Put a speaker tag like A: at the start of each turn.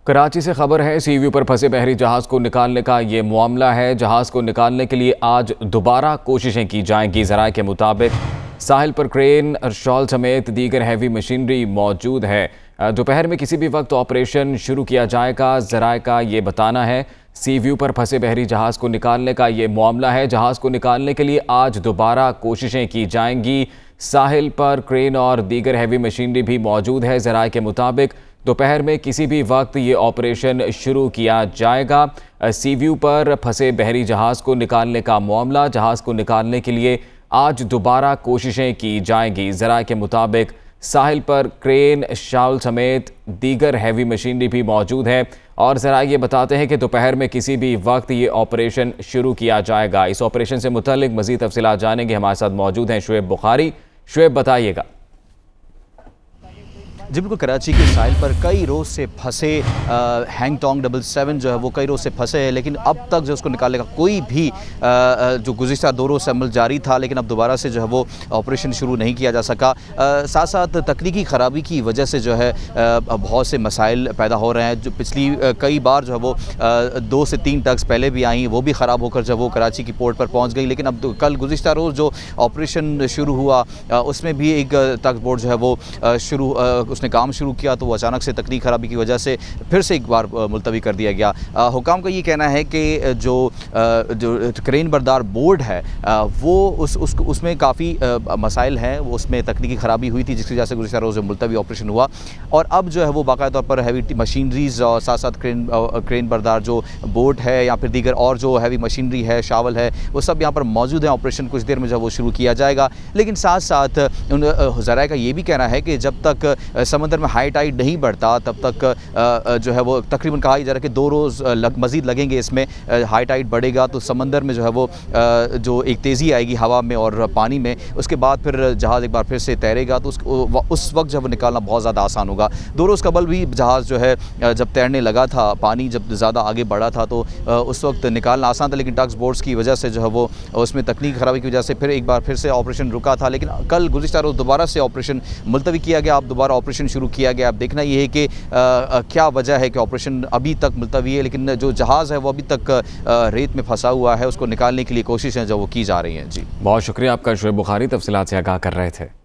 A: कराची से खबर है, सी व्यू पर फंसे बहरी जहाज को निकालने का ये मामला है। जहाज को निकालने के लिए आज दोबारा कोशिशें की जाएंगी। ज़राए के मुताबिक साहिल पर क्रेन, शॉल समेत दीगर हैवी मशीनरी मौजूद है। दोपहर में किसी भी वक्त ऑपरेशन शुरू किया जाएगा। ज़राए का ये बताना है, सी व्यू पर फंसे बहरी जहाज को निकालने का ये मामला है। जहाज को निकालने के लिए आज दोबारा कोशिशें की जाएंगी। साहिल पर क्रेन और दीगर हैवी मशीनरी भी मौजूद है। ज़राए के मुताबिक दोपहर में किसी भी वक्त ये ऑपरेशन शुरू किया जाएगा। सी व्यू पर फंसे बहरी जहाज को निकालने का मामला, जहाज को निकालने के लिए आज दोबारा कोशिशें की जाएंगी। ज़राए के मुताबिक साहिल पर क्रेन, शाउल समेत दीगर हैवी मशीनरी भी मौजूद है और ज़राए ये बताते हैं कि दोपहर में किसी भी वक्त ये ऑपरेशन शुरू किया जाएगा। इस ऑपरेशन से मुतल्लिक मज़ीद तफसीलात जानेंगे। हमारे साथ मौजूद हैं शुएब बुखारी। शुएब, बताइएगा।
B: जी बिल्कुल, कराची के साहिल पर कई रोज़ से फंसे हैंगटोंग 777 जो है वो कई रोज़ से फंसे हैं, लेकिन अब तक जो उसको निकालने का कोई भी जो गुज़िश्ता 2 रोज़ से अमल जारी था, लेकिन अब दोबारा से जो है वो ऑपरेशन शुरू नहीं किया जा सका। साथ साथ तकनीकी ख़राबी की वजह से जो है बहुत से मसाइल पैदा हो रहे हैं। जो पिछली कई बार जो है वो 2 से 3 टग्स पहले भी आई, वो भी ख़राब होकर जो वो कराची की पोर्ट पर पहुँच गई। लेकिन अब कल गुज़िश्ता रोज़ जो ऑपरेशन शुरू हुआ उसमें भी एक टग बोट जो है वो उसने काम शुरू किया, तो वो अचानक से तकनीक ख़राबी की वजह से फिर से एक बार मुलतवी कर दिया गया। हुकाम का ये कहना है कि जो क्रेन बरदार बोर्ड है वो उसमें काफ़ी मसाइल हैं, वो उसमें तकनीकी ख़राबी हुई थी, जिसकी वजह से गुज़िश्ता रोज़ मुलतवी ऑपरेशन हुआ। और अब जो है वो बाकायदा तौर पर हैवी मशीनरीज़ और साथ साथ क्रेन बरदार जो बोट है या फिर दीगर और जो हैवी मशीनरी है, शावल है, वो सब यहाँ पर मौजूद है। ऑपरेशन कुछ देर में जो है वो शुरू किया जाएगा। लेकिन साथ साथ ज़राए का ये भी कहना है कि जब तक समंदर में हाई टाइड नहीं बढ़ता तब तक जो है वो तकरीबन कहा जा रहा है कि 2 रोज़ मज़ीद लगेंगे इसमें। हाई टाइड बढ़ेगा तो समंदर में जो है वो जो एक तेज़ी आएगी हवा में और पानी में, उसके बाद फिर जहाज़ एक बार फिर से तैरेगा, तो उस वक्त जब निकालना बहुत ज़्यादा आसान होगा। 2 रोज़ कबल भी जहाज़ जो है जब तैरने लगा था, पानी जब ज़्यादा आगे बढ़ा था, तो उस वक्त निकालना आसान था, लेकिन टग्स बोट्स की वजह से जो है वो उसमें तकनीक ख़राबी की वजह से फिर एक बार फिर से ऑपरेशन रुका था। लेकिन कल गुज़िश्ता रोज़ दोबारा से ऑपरेशन मुलतवी किया गया। अब दोबारा ऑपरेशन शुरू किया गया। अब देखना ये है कि क्या वजह है कि ऑपरेशन अभी तक मुलतवी है, लेकिन जो जहाज़ है वो अभी तक रेत में फंसा हुआ है, उसको निकालने के लिए कोशिशें जो वो की जा रही हैं। जी,
A: बहुत शुक्रिया आपका शुएब बुखारी, तफसीलात से आगाह कर रहे थे।